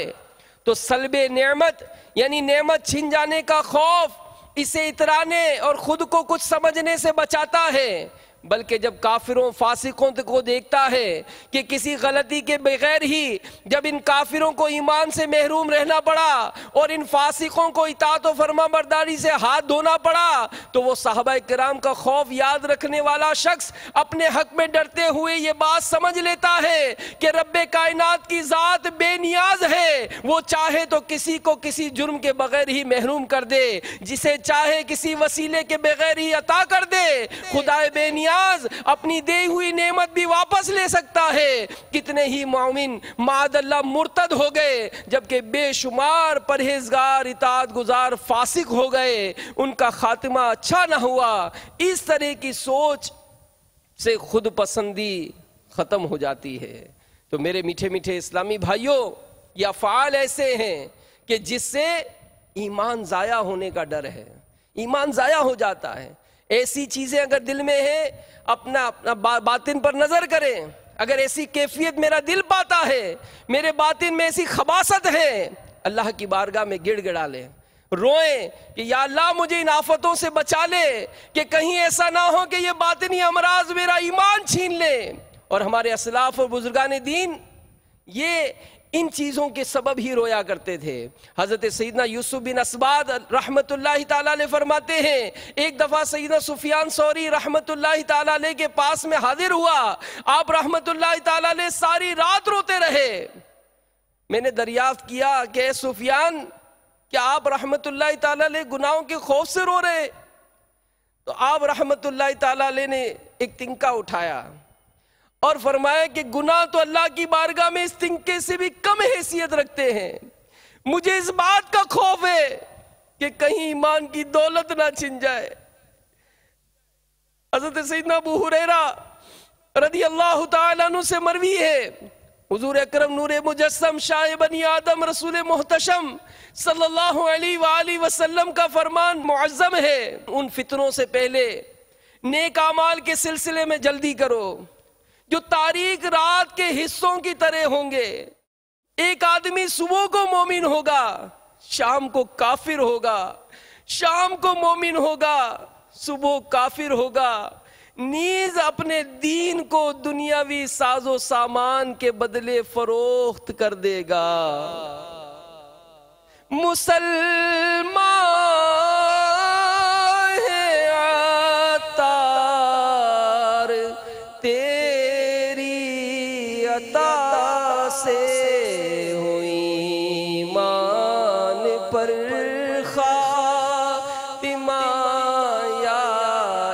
تو سلب نعمت یعنی نعمت چھن جانے کا خوف اسے اترانے اور خود کو کچھ سمجھنے سے بچاتا ہے، بلکہ جب کافروں فاسقوں کو دیکھتا ہے کہ کسی غلطی کے بغیر ہی جب ان کافروں کو ایمان سے محروم رہنا پڑا اور ان فاسقوں کو اطاعت و فرما برداری سے ہاتھ دھونا پڑا، تو وہ صحابہ کرام کا خوف یاد رکھنے والا شخص اپنے حق میں ڈرتے ہوئے یہ بات سمجھ لیتا ہے کہ رب کائنات کی ذات بے نیاز ہے، وہ چاہے تو کسی کو کسی جرم کے بغیر ہی محروم کر دے، جسے چاہے کسی وسیلے کے بغیر ہی عطا کر دے۔ خدا بے نیاز اپنی دی ہوئی نعمت بھی واپس لے سکتا ہے۔ کتنے ہی مومن معاذ اللہ مرتد ہو گئے، جبکہ بے شمار پرہیزگار اطاعت گزار فاسق ہو گئے، ان کا خاتمہ اچھا نہ ہوا۔ اس طرح کی سوچ سے خود پسندی ختم ہو جاتی ہے۔ تو میرے میٹھے میٹھے اسلامی بھائیوں، یہ افعال ایسے ہیں کہ جس سے ایمان ضائع ہونے کا ڈر ہے، ایمان ضائع ہو جاتا ہے۔ ایسی چیزیں اگر دل میں ہیں، اپنا باطن پر نظر کریں، اگر ایسی کیفیت میرا دل پاتا ہے، میرے باطن میں ایسی خباثت ہے، اللہ کی بارگاہ میں گڑ گڑا لیں، روئیں کہ یا اللہ مجھے ان آفتوں سے بچا لے کہ کہیں ایسا نہ ہو کہ یہ باطنی امراض میرا ایمان چھین لے۔ اور ہمارے اسلاف اور بزرگان دین یہ ان چیزوں کے سبب ہی رویا کرتے تھے۔ حضرت سیدنا یوسف بن اسباد رحمت اللہ تعالیٰ علیہ فرماتے ہیں ایک دفعہ سیدنا سفیان ثوری رحمت اللہ تعالیٰ علیہ کے پاس میں حاضر ہوا، آپ رحمت اللہ تعالیٰ علیہ ساری رات روتے رہے۔ میں نے دریافت کیا کہ اے سفیان، کیا آپ رحمت اللہ تعالیٰ علیہ گناہوں کے خوف سے رو رہے؟ تو آپ رحمت اللہ تعالیٰ علیہ نے ایک تنکا اٹھایا اور فرمایا کہ گناہ تو اللہ کی بارگاہ میں اس تنکے سے بھی کم حیثیت رکھتے ہیں، مجھے اس بات کا خوف ہے کہ کہیں ایمان کی دولت نہ چھن جائے۔ حضرت سیدنا ابو ہریرہ رضی اللہ تعالیٰ عنہ سے مروی ہے، حضور اکرم نور مجسم شاہ بنی آدم رسول محتشم صلی اللہ علیہ وآلہ وسلم کا فرمان معظم ہے، ان فتنوں سے پہلے نیک اعمال کے سلسلے میں جلدی کرو جو تاریک رات کے حصوں کی طرح ہوں گے۔ ایک آدمی صبح کو مومن ہوگا، شام کو کافر ہوگا، شام کو مومن ہوگا، صبح کافر ہوگا، نیز اپنے دین کو دنیاوی ساز و سامان کے بدلے فروخت کر دے گا۔ مسلمان ہے عطار تیری عطا سے ہوئی ایمان پر خاتمہ یا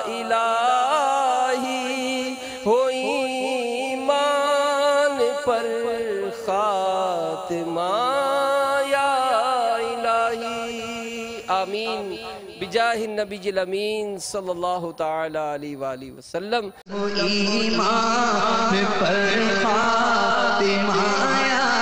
الہی، ہوئی ایمان پر خاتمہ یا الہی، آمین بجاہ النبی الامین صلی اللہ تعالی علیہ وآلہ وسلم۔ ایمان پر خاتمہ یا